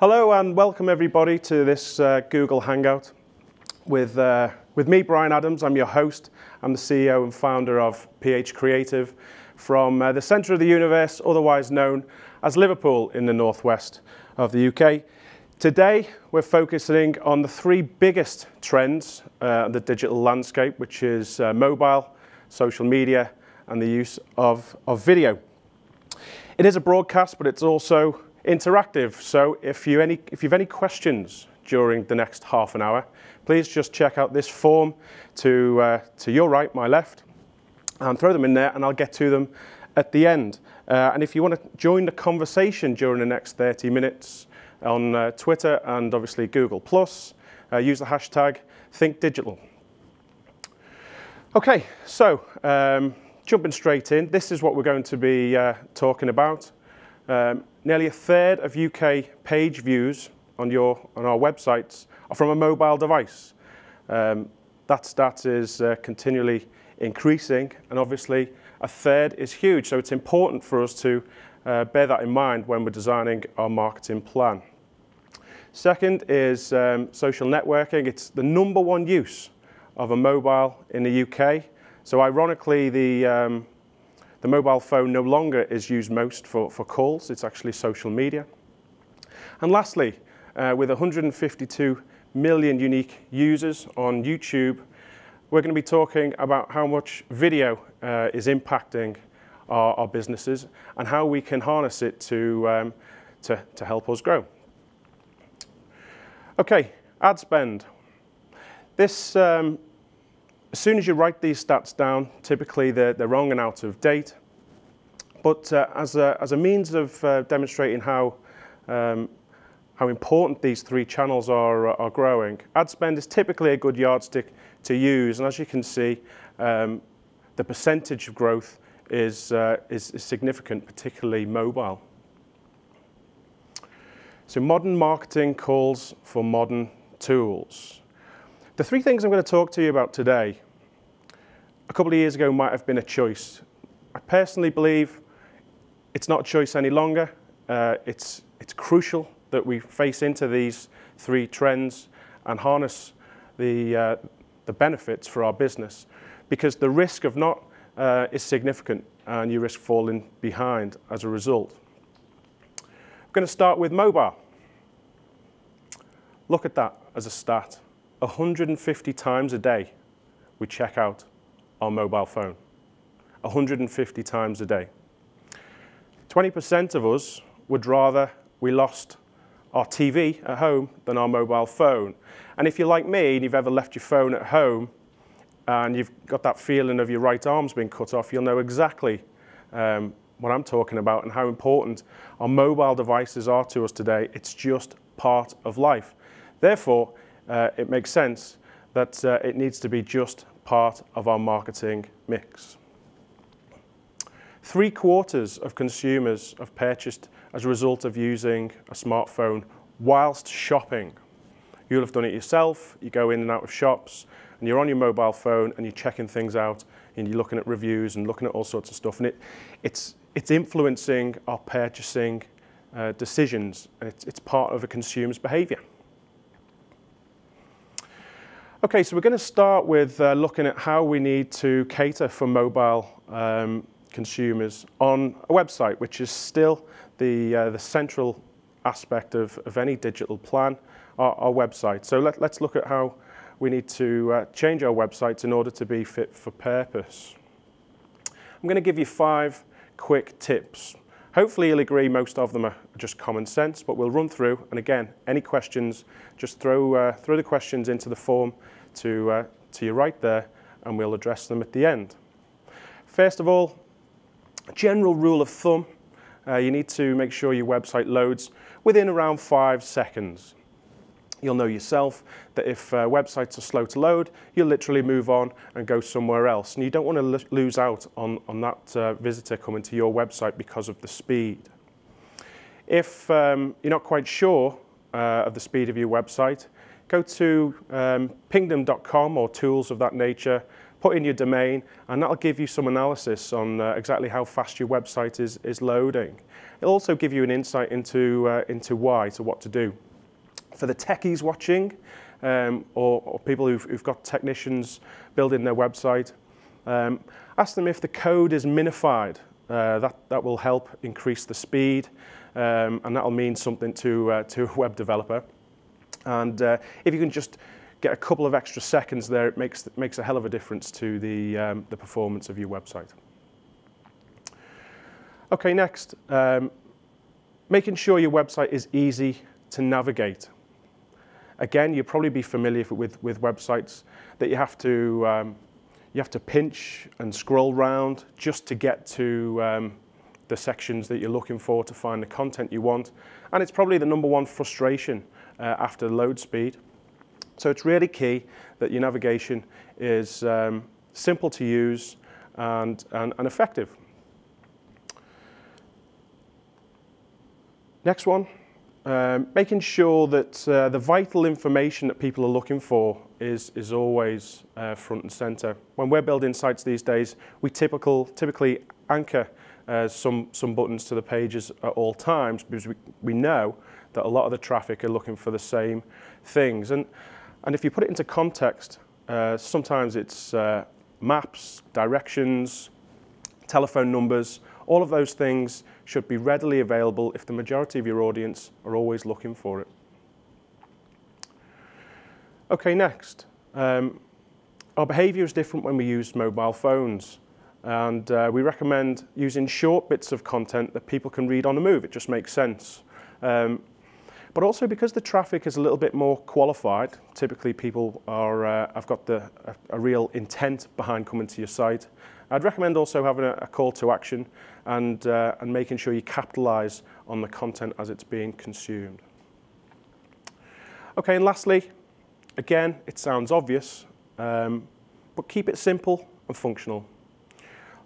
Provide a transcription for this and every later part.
Hello and welcome everybody to this Google Hangout with me, Brian Adams. I'm your host. I'm the CEO and founder of PH Creative from the centre of the universe, otherwise known as Liverpool in the northwest of the UK. Today we're focusing on the three biggest trends in the digital landscape, which is mobile, social media and the use of video. It is a broadcast, but it's also interactive, so if you've any questions during the next half an hour, please just check out this form to your right, my left, and throw them in there and I'll get to them at the end. And if you want to join the conversation during the next 30 minutes on Twitter and obviously Google+, use the hashtag ThinkDigital. Okay, so jumping straight in, this is what we're going to be talking about. Nearly a third of UK page views on our websites are from a mobile device. That stat is continually increasing, and obviously a third is huge, so it's important for us to bear that in mind when we're designing our marketing plan. Second is social networking. It's the #1 use of a mobile in the UK. So ironically, the mobile phone no longer is used most for calls. It's actually social media. And lastly, with 152 million unique users on YouTube, we're going to be talking about how much video is impacting our businesses and how we can harness it to help us grow. Okay, ad spend. This, as soon as you write these stats down, typically they're wrong and out of date. But as a means of demonstrating how important these three channels are growing, ad spend is typically a good yardstick to use. And as you can see, the percentage of growth is significant, particularly mobile. So modern marketing calls for modern tools. The three things I'm going to talk to you about today, a couple of years ago might have been a choice. I personally believe it's not a choice any longer. It's crucial that we face into these three trends and harness the benefits for our business, because the risk of not is significant and you risk falling behind as a result. I'm going to start with mobile. Look at that as a stat. 150 times a day we check out our mobile phone. 150 times a day. 20% of us would rather we lost our TV at home than our mobile phone. And if you're like me and you've ever left your phone at home and you've got that feeling of your right arm's being cut off, you'll know exactly what I'm talking about and how important our mobile devices are to us today. It's just part of life. Therefore, it makes sense that it needs to be just part of our marketing mix. 3/4 of consumers have purchased as a result of using a smartphone whilst shopping. You'll have done it yourself. You go in and out of shops and you're on your mobile phone and you're checking things out and you're looking at reviews and looking at all sorts of stuff, and it's influencing our purchasing decisions, and it's part of a consumer's behaviour. Okay, so we're going to start with looking at how we need to cater for mobile consumers on a website, which is still the central aspect of any digital plan, our website. So let's look at how we need to change our websites in order to be fit for purpose. I'm going to give you 5 quick tips. Hopefully you'll agree most of them are just common sense, but we'll run through, and again, any questions, just throw the questions into the form to your right there, and we'll address them at the end. First of all, general rule of thumb, you need to make sure your website loads within around 5 seconds. You'll know yourself that if websites are slow to load, you'll literally move on and go somewhere else. And you don't want to lose out on that visitor coming to your website because of the speed. If you're not quite sure of the speed of your website, go to pingdom.com or tools of that nature, put in your domain, and that'll give you some analysis on exactly how fast your website is loading. It'll also give you an insight into why, to what to do. For the techies watching, or people who've got technicians building their website, ask them if the code is minified. That will help increase the speed, and that'll mean something to a web developer. And if you can just get a couple of extra seconds there, it makes a hell of a difference to the performance of your website. Okay, next, making sure your website is easy to navigate. Again, you'll probably be familiar with websites that you have to pinch and scroll round just to get to the sections that you're looking for to find the content you want. And it's probably the #1 frustration after load speed. So it's really key that your navigation is simple to use and effective. Next one, making sure that the vital information that people are looking for is always front and center. When we're building sites these days, we typically anchor some buttons to the pages at all times, because we know that a lot of the traffic are looking for the same things. And if you put it into context, sometimes it's maps, directions, telephone numbers. All of those things should be readily available if the majority of your audience are always looking for it. Okay, next. Our behavior is different when we use mobile phones. And we recommend using short bits of content that people can read on the move. It just makes sense. But also because the traffic is a little bit more qualified, typically people have got a real intent behind coming to your site. I'd recommend also having a call to action and making sure you capitalize on the content as it's being consumed. Okay, and lastly, again, it sounds obvious, but keep it simple and functional.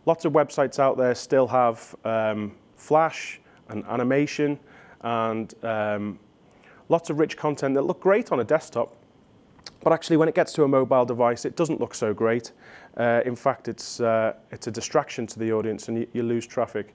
Lots of websites out there still have Flash and animation and lots of rich content that look great on a desktop, but actually when it gets to a mobile device, it doesn't look so great. In fact, it's a distraction to the audience, and you lose traffic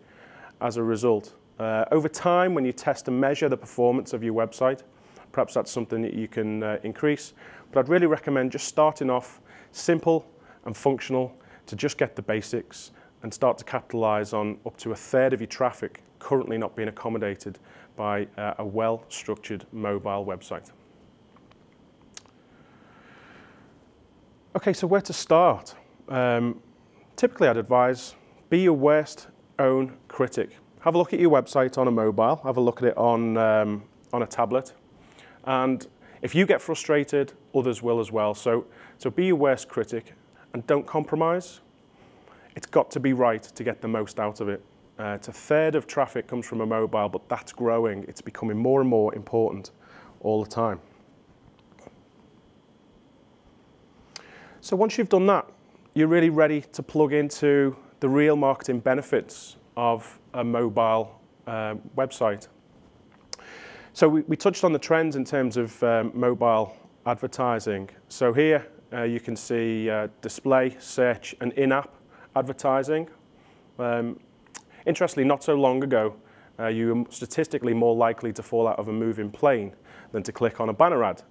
as a result. Over time, when you test and measure the performance of your website, perhaps that's something that you can increase. But I'd really recommend just starting off simple and functional to just get the basics and start to capitalize on up to 1/3 of your traffic currently not being accommodated by a well-structured mobile website. Okay, so where to start? Typically, I'd advise be your worst own critic. Have a look at your website on a mobile, have a look at it on a tablet, and if you get frustrated, others will as well. So be your worst critic and don't compromise. It's got to be right to get the most out of it. It's 1/3 of traffic comes from a mobile, but that's growing. It's becoming more and more important all the time. So once you've done that, you're really ready to plug into the real marketing benefits of a mobile website. So we touched on the trends in terms of mobile advertising. So here you can see display, search, and in-app advertising. Interestingly, not so long ago, you were statistically more likely to fall out of a moving plane than to click on a banner ad.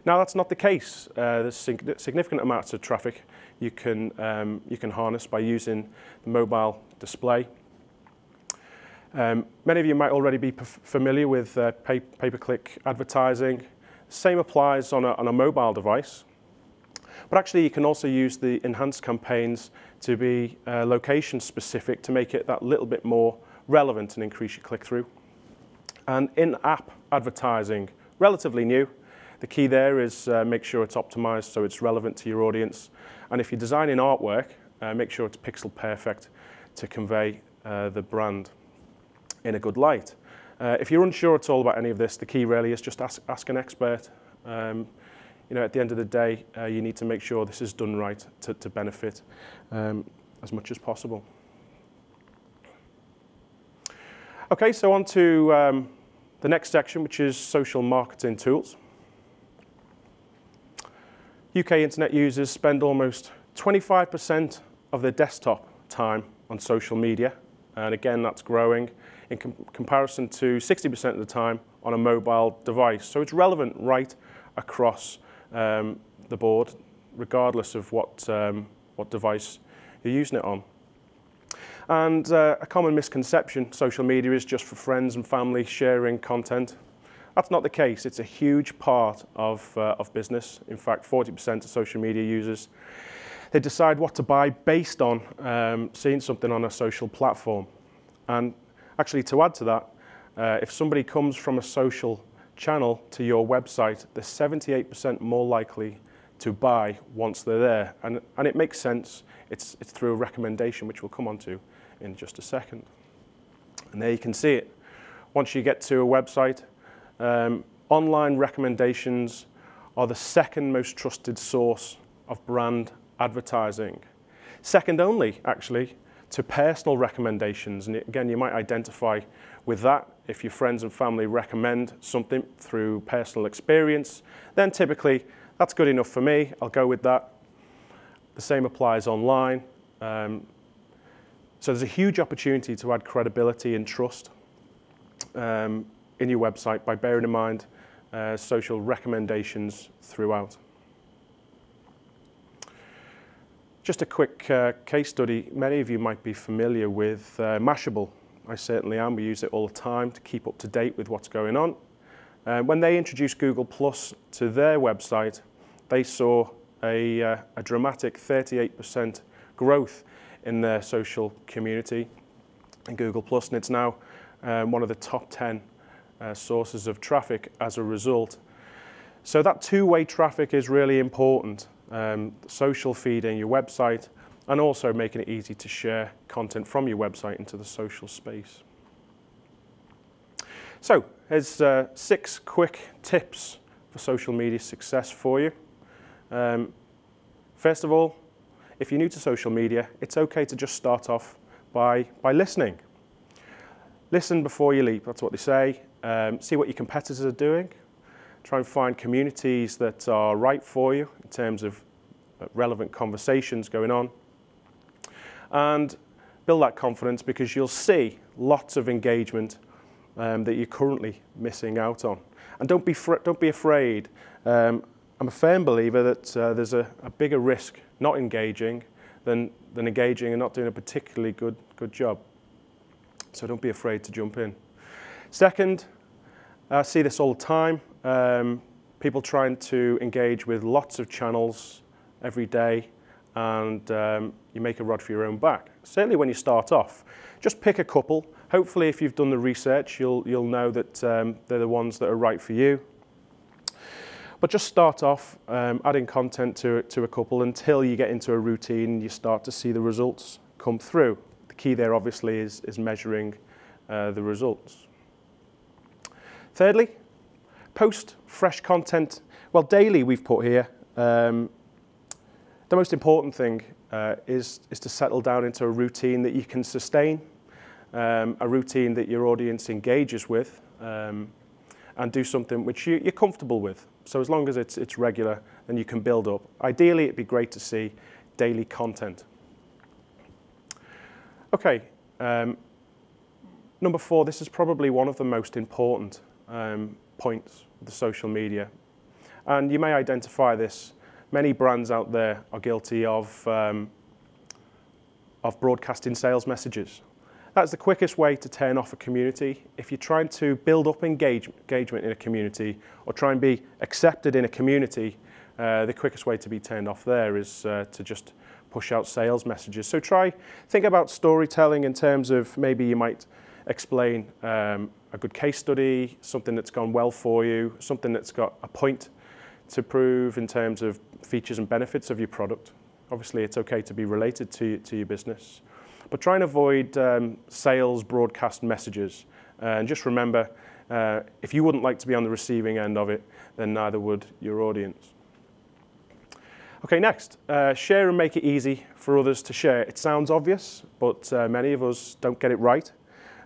Now that's not the case. There's significant amounts of traffic you can harness by using the mobile display. Many of you might already be familiar with pay-per-click advertising. Same applies on a mobile device. But actually, you can also use the enhanced campaigns to be location specific to make it that little bit more relevant and increase your click-through. And in-app advertising, relatively new. The key there is make sure it's optimized so it's relevant to your audience. And if you're designing artwork, make sure it's pixel perfect to convey the brand in a good light. If you're unsure at all about any of this, the key really is just ask an expert. You know, at the end of the day, you need to make sure this is done right to benefit as much as possible. Okay, so on to the next section, which is social marketing tools. UK internet users spend almost 25% of their desktop time on social media, and again that's growing in comparison to 60% of the time on a mobile device. So it's relevant right across the board, regardless of what device you're using it on. And a common misconception, social media is just for friends and family sharing content. That's not the case. It's a huge part of business. In fact, 40% of social media users, they decide what to buy based on seeing something on a social platform. And actually, to add to that, if somebody comes from a social channel to your website, they're 78% more likely to buy once they're there. And it makes sense. It's through a recommendation, which we'll come on to in just a second. And there you can see it. Once you get to a website, online recommendations are the second most trusted source of brand advertising. Second only, actually, to personal recommendations. And again, you might identify with that. If your friends and family recommend something through personal experience, then typically that's good enough for me. I'll go with that. The same applies online. So there's a huge opportunity to add credibility and trust in your website by bearing in mind social recommendations throughout. Just a quick case study. Many of you might be familiar with Mashable. I certainly am. We use it all the time to keep up to date with what's going on. When they introduced Google Plus to their website, they saw a dramatic 38% growth in their social community in Google Plus, and it's now one of the top 10 sources of traffic as a result. So that two-way traffic is really important. Social feeding your website and also making it easy to share content from your website into the social space. So here's 6 quick tips for social media success for you. First of all, if you're new to social media, it's okay to just start off by listening. Listen before you leap, that's what they say. See what your competitors are doing. Try and find communities that are right for you in terms of relevant conversations going on. And build that confidence, because you'll see lots of engagement that you're currently missing out on. And don't be afraid. I'm a firm believer that there's a bigger risk not engaging than engaging and not doing a particularly good job. So don't be afraid to jump in. Second, I see this all the time. People trying to engage with lots of channels every day, and you make a rod for your own back. Certainly when you start off, just pick a couple. Hopefully if you've done the research, you'll know that they're the ones that are right for you. But just start off adding content to a couple until you get into a routine and you start to see the results come through. The key there obviously is measuring the results. Thirdly, post fresh content. Well, daily we've put here. The most important thing is to settle down into a routine that you can sustain, a routine that your audience engages with, and do something which you're comfortable with. So as long as it's regular, then you can build up. Ideally, it'd be great to see daily content. Okay, number 4, this is probably one of the most important points of the social media. And you may identify this. Many brands out there are guilty of broadcasting sales messages. That's the quickest way to turn off a community. If you're trying to build up engagement in a community or try and be accepted in a community, the quickest way to be turned off there is to just push out sales messages. So think about storytelling in terms of maybe you might explain a good case study, something that's gone well for you, something that's got a point to prove in terms of features and benefits of your product. Obviously, it's okay to be related to your business. But try and avoid sales broadcast messages. And just remember, if you wouldn't like to be on the receiving end of it, then neither would your audience. Okay, next, share and make it easy for others to share. It sounds obvious, but many of us don't get it right.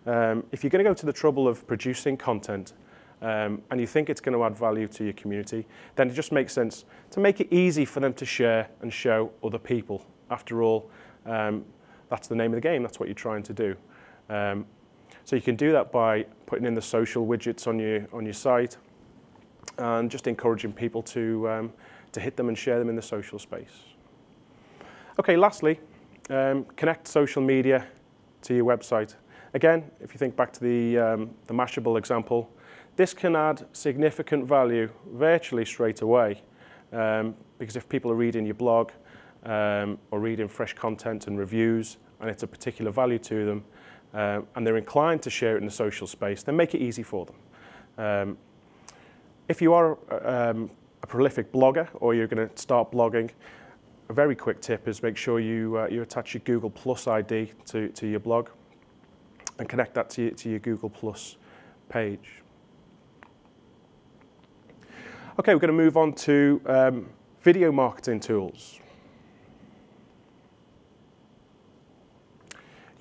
If you're going to go to the trouble of producing content and you think it's going to add value to your community, then it just makes sense to make it easy for them to share and show other people. After all, that's the name of the game. That's what you're trying to do. So you can do that by putting in the social widgets on your site and just encouraging people to hit them and share them in the social space. Okay, lastly, connect social media to your website. Again, if you think back to the Mashable example, this can add significant value virtually straight away, because if people are reading your blog or reading fresh content and reviews, and it's a particular value to them, and they're inclined to share it in the social space, then make it easy for them. If you are a prolific blogger or you're going to start blogging, a very quick tip is make sure you attach your Google Plus ID to your blog and connect that to your Google Plus page. Okay, we're going to move on to video marketing tools.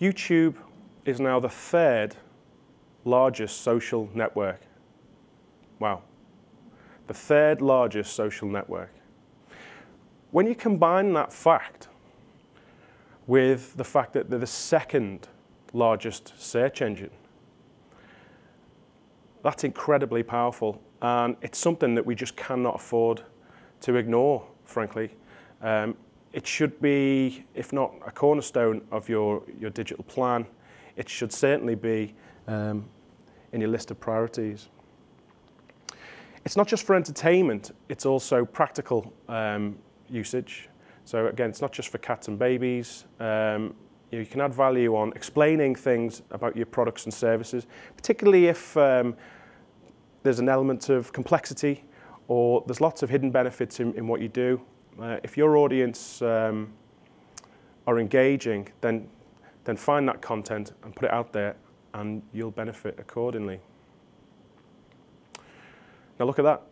YouTube is now the 3rd largest social network. Wow. The 3rd largest social network. When you combine that fact with the fact that they're the 2nd largest search engine, that's incredibly powerful, and it's something that we just cannot afford to ignore, frankly. It should be, if not a cornerstone of your digital plan, it should certainly be in your list of priorities. It's not just for entertainment, it's also practical usage. So again, it's not just for cats and babies. You can add value on explaining things about your products and services, particularly if there's an element of complexity or there's lots of hidden benefits in what you do. If your audience are engaging, then find that content and put it out there, and you'll benefit accordingly. Now look at that.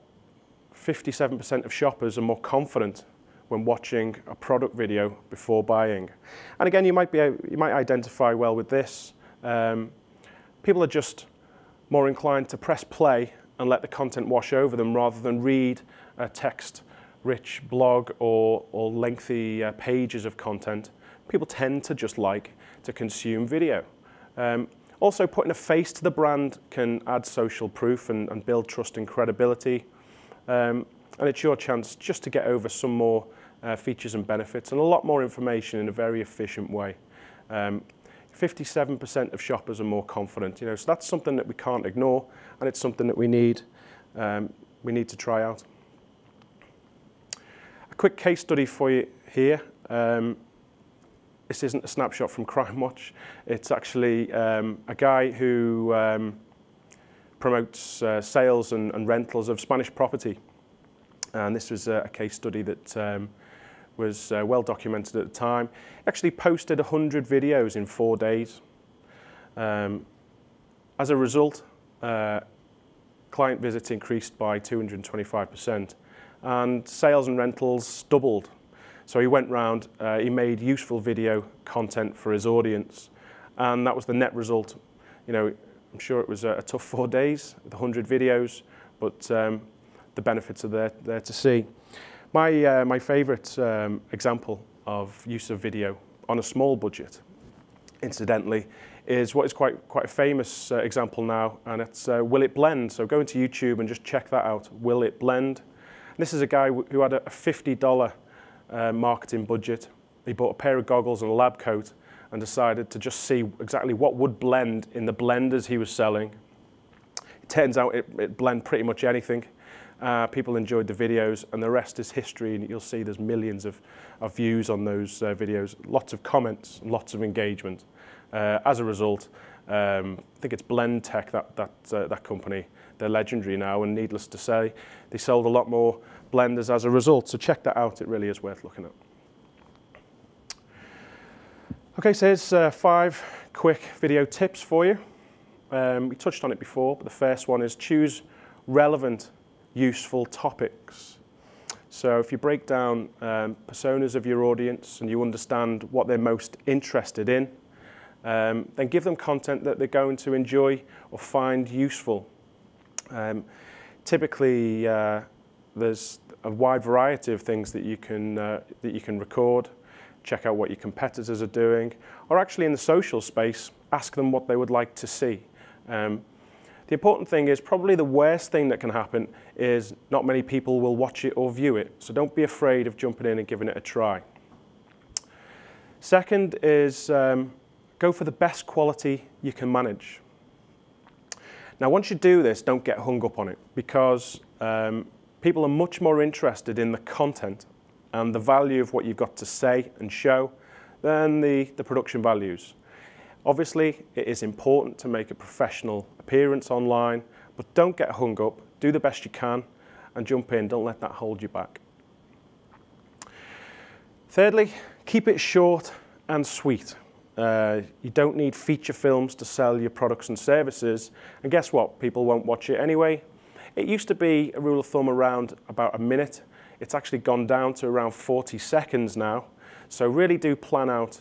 57% of shoppers are more confident when watching a product video before buying. And again, you might identify well with this. People are just more inclined to press play and let the content wash over them rather than read a text-rich blog or lengthy pages of content. People tend to just like to consume video. Also, putting a face to the brand can add social proof and build trust and credibility. And it's your chance just to get over some more features and benefits and a lot more information in a very efficient way. 57% of shoppers are more confident, so that's something that we can't ignore, and it's something that we need to try out. A quick case study for you here. This isn't a snapshot from CrimeWatch. It's actually a guy who promotes sales and rentals of Spanish property. And this was a case study that was well documented at the time. He actually posted 100 videos in 4 days. As a result, client visits increased by 225%, and sales and rentals doubled. So he went round, he made useful video content for his audience, and that was the net result. I'm sure it was a tough 4 days with 100 videos, but the benefits are there to see. My favourite example of use of video on a small budget, incidentally, is what is quite a famous example now, and it's Will It Blend. So go into YouTube and just check that out, Will It Blend. And this is a guy who had a $50 marketing budget. He bought a pair of goggles and a lab coat and decided to just see exactly what would blend in the blenders he was selling. It turns out it blended pretty much anything. People enjoyed the videos, and the rest is history, and you'll see there's millions of views on those videos, lots of comments, lots of engagement. As a result, I think it's Blendtec, that company. They're legendary now, and needless to say, they sold a lot more blenders as a result. So check that out, it really is worth looking at. Okay, so here's 5 quick video tips for you. We touched on it before, but the first one is choose relevant, useful topics. So if you break down personas of your audience and you understand what they're most interested in, then give them content that they're going to enjoy or find useful. Typically, there's a wide variety of things that you can record, check out what your competitors are doing, or actually in the social space, ask them what they would like to see. The important thing is probably the worst thing that can happen is not many people will watch it or view it. So don't be afraid of jumping in and giving it a try. Second is go for the best quality you can manage. Now, once you do this, don't get hung up on it, because people are much more interested in the content and the value of what you've got to say and show than the production values. Obviously, it is important to make a professional appearance online, but don't get hung up. Do the best you can and jump in. Don't let that hold you back. Thirdly, keep it short and sweet. You don't need feature films to sell your products and services. And guess what? People won't watch it anyway. It used to be a rule of thumb around about a minute. It's actually gone down to around 40 seconds now. So really do plan out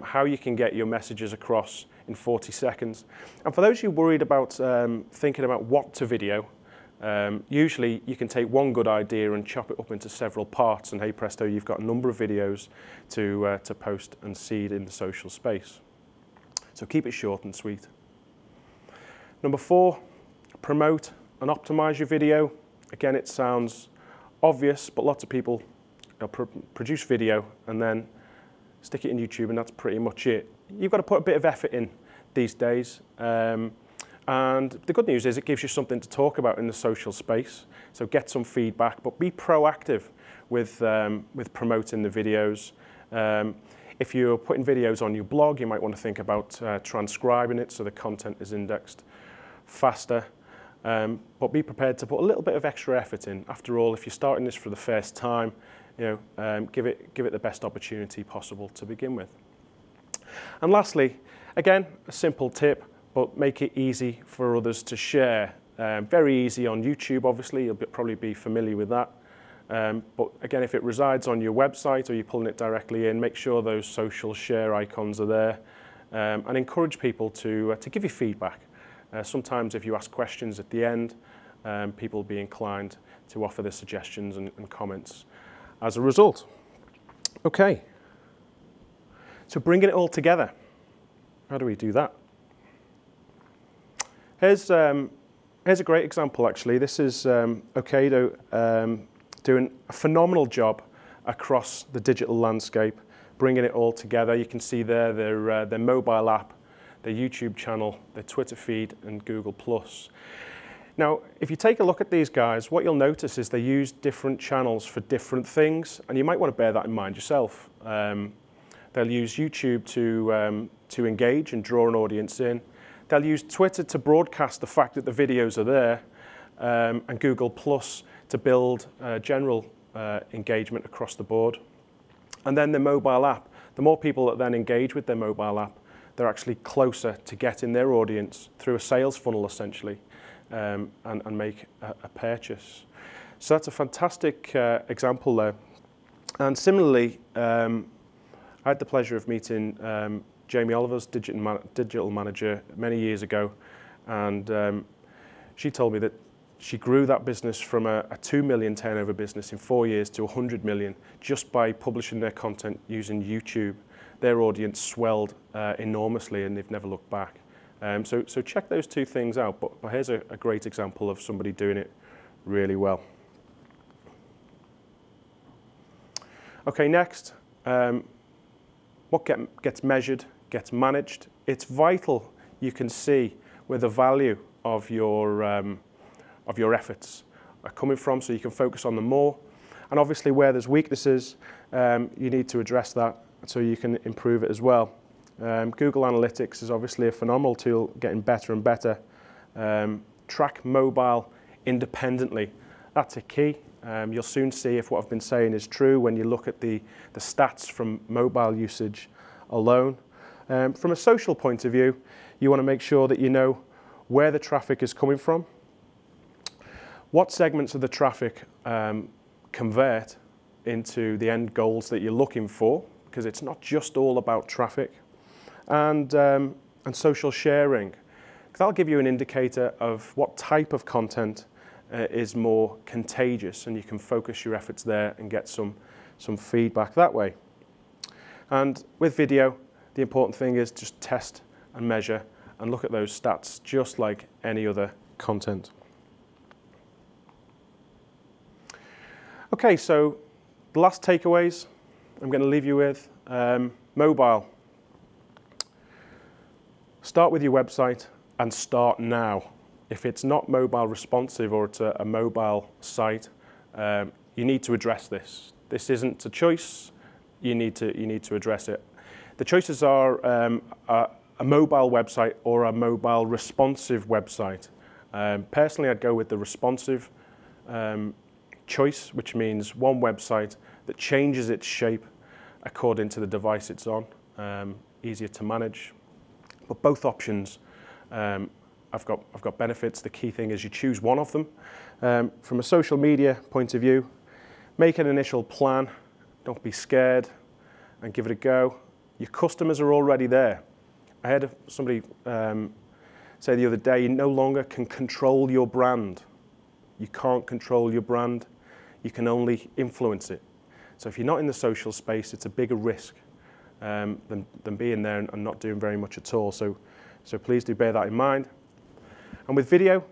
how you can get your messages across in 40 seconds. And for those of you worried about thinking about what to video, usually you can take one good idea and chop it up into several parts, and hey presto, you've got a number of videos to post and seed in the social space. So keep it short and sweet. Number 4, promote and optimize your video. Again, it sounds obvious, but lots of people produce video and then stick it in YouTube, and that's pretty much it. You've got to put a bit of effort in these days. And the good news is it gives you something to talk about in the social space. So get some feedback, but be proactive with promoting the videos. If you're putting videos on your blog, you might want to think about transcribing it so the content is indexed faster. But be prepared to put a little bit of extra effort in. After all, if you're starting this for the first time, give it the best opportunity possible to begin with. And lastly, again, a simple tip, but make it easy for others to share. Very easy on YouTube, obviously. You'll probably be familiar with that. But again, if it resides on your website or you're pulling it directly in, make sure those social share icons are there, and encourage people to give you feedback. Sometimes if you ask questions at the end, people will be inclined to offer their suggestions and comments as a result. Okay, so bringing it all together. How do we do that? Here's a great example, actually. This is Ocado doing a phenomenal job across the digital landscape, bringing it all together. You can see there their mobile app, their YouTube channel, their Twitter feed, and Google+. Now, if you take a look at these guys, what you'll notice is they use different channels for different things, and you might want to bear that in mind yourself. They'll use YouTube to engage and draw an audience in. They'll use Twitter to broadcast the fact that the videos are there, and Google+ to build general engagement across the board. And then the mobile app, the more people that then engage with their mobile app, they're actually closer to getting their audience through a sales funnel, essentially, and make a purchase. So that's a fantastic example there. And similarly, I had the pleasure of meeting Jamie Oliver's digital manager many years ago, and she told me that she grew that business from a 2 million turnover business in 4 years to 100 million just by publishing their content using YouTube. Their audience swelled enormously, and they've never looked back. So check those two things out, but here's a great example of somebody doing it really well. Okay, next, what gets measured gets managed. It's vital you can see where the value of your efforts are coming from, so you can focus on them more. And obviously where there's weaknesses, you need to address that so you can improve it as well. Google Analytics is obviously a phenomenal tool, getting better and better. Track mobile independently. That's a key. You'll soon see if what I've been saying is true when you look at the stats from mobile usage alone. From a social point of view, you want to make sure that you know where the traffic is coming from, what segments of the traffic convert into the end goals that you're looking for, because it's not just all about traffic, and social sharing. because that'll give you an indicator of what type of content is more contagious, and you can focus your efforts there and get some feedback that way. And with video, the important thing is just test and measure and look at those stats just like any other content. Okay, so the last takeaways I'm going to leave you with. Mobile. Start with your website and start now. If it's not mobile responsive or it's a mobile site, you need to address this. This isn't a choice. You need to address it. The choices are a mobile website or a mobile responsive website. Personally, I'd go with the responsive choice, which means one website that changes its shape according to the device it's on, easier to manage. But both options I've got benefits. The key thing is you choose one of them. From a social media point of view, make an initial plan. Don't be scared and give it a go. Your customers are already there. I had somebody say the other day, you no longer can control your brand. You can't control your brand. You can only influence it. So if you're not in the social space, it's a bigger risk than being there and not doing very much at all. So please do bear that in mind. And with video,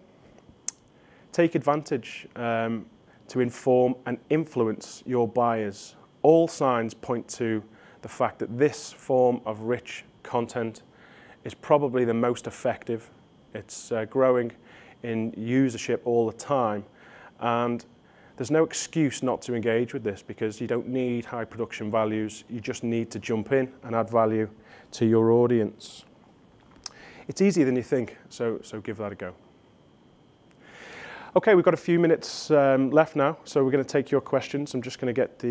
take advantage to inform and influence your buyers. All signs point to the fact that this form of rich content is probably the most effective. It's growing in usership all the time, and there's no excuse not to engage with this because you don't need high production values. You just need to jump in and add value to your audience. It's easier than you think, so give that a go. Okay, we've got a few minutes left now, so we're going to take your questions. I'm just going to get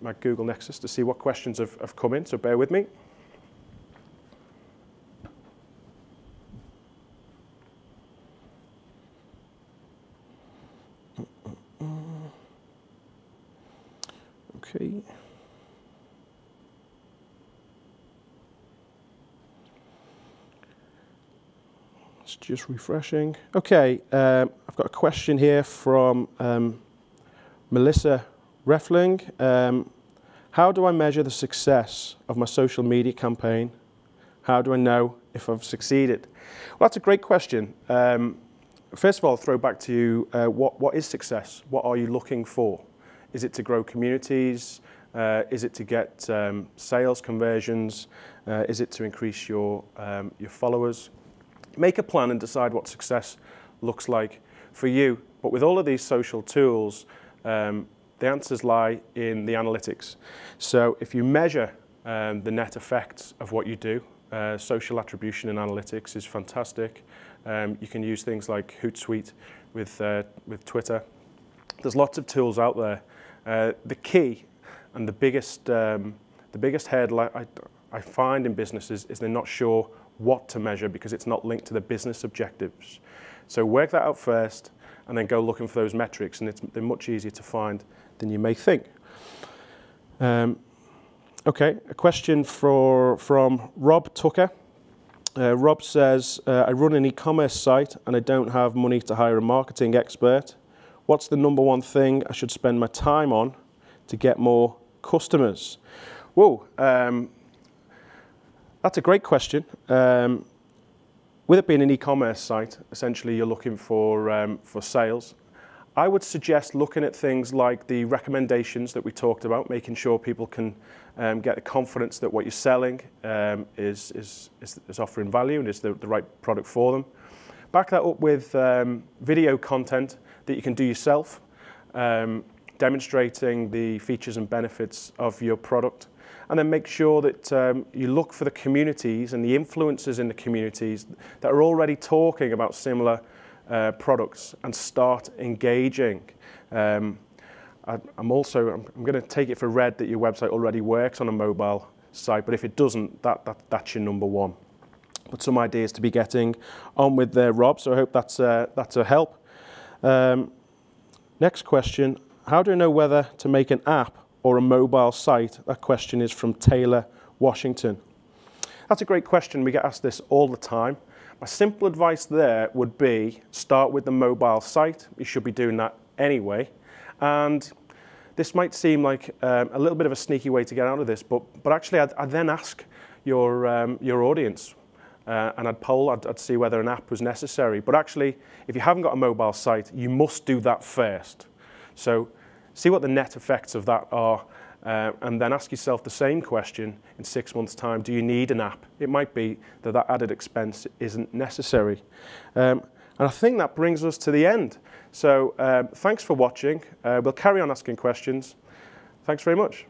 my Google Nexus to see what questions have come in, so bear with me. Okay. It's just refreshing. Okay, I've got a question here from Melissa Refling. How do I measure the success of my social media campaign? How do I know if I've succeeded? Well, that's a great question. First of all, I'll throw back to you, what is success? What are you looking for? Is it to grow communities? Is it to get sales conversions? Is it to increase your followers? Make a plan and decide what success looks like for you. But with all of these social tools, the answers lie in the analytics. So if you measure the net effects of what you do, social attribution in analytics is fantastic. You can use things like Hootsuite with Twitter. There's lots of tools out there. The key and the biggest hurdle I find in businesses is they're not sure what to measure because it's not linked to the business objectives. So work that out first and then go looking for those metrics, and they're much easier to find than you may think. Okay, a question from Rob Tucker. Rob says, I run an e-commerce site and I don't have money to hire a marketing expert. What's the number one thing I should spend my time on to get more customers? Whoa, that's a great question. With it being an e-commerce site, essentially you're looking for sales. I would suggest looking at things like the recommendations that we talked about, making sure people can get the confidence that what you're selling is offering value and is the right product for them. Back that up with video content that you can do yourself, demonstrating the features and benefits of your product. And then make sure that you look for the communities and the influencers in the communities that are already talking about similar products and start engaging. I'm going to take it for red that your website already works on a mobile site, but if it doesn't, that's your number one. But some ideas to be getting on with there, Rob, so I hope that's a help. Next question, how do I know whether to make an app or a mobile site? That question is from Taylor Washington. That's a great question. We get asked this all the time. My simple advice there would be start with the mobile site. You should be doing that anyway. And this might seem like a little bit of a sneaky way to get out of this, but actually I'd then ask your audience and I'd poll, I'd see whether an app was necessary. But actually, if you haven't got a mobile site, you must do that first. So see what the net effects of that are, and then ask yourself the same question in 6 months' time. Do you need an app? It might be that that added expense isn't necessary. And I think that brings us to the end. So thanks for watching. We'll carry on asking questions. Thanks very much.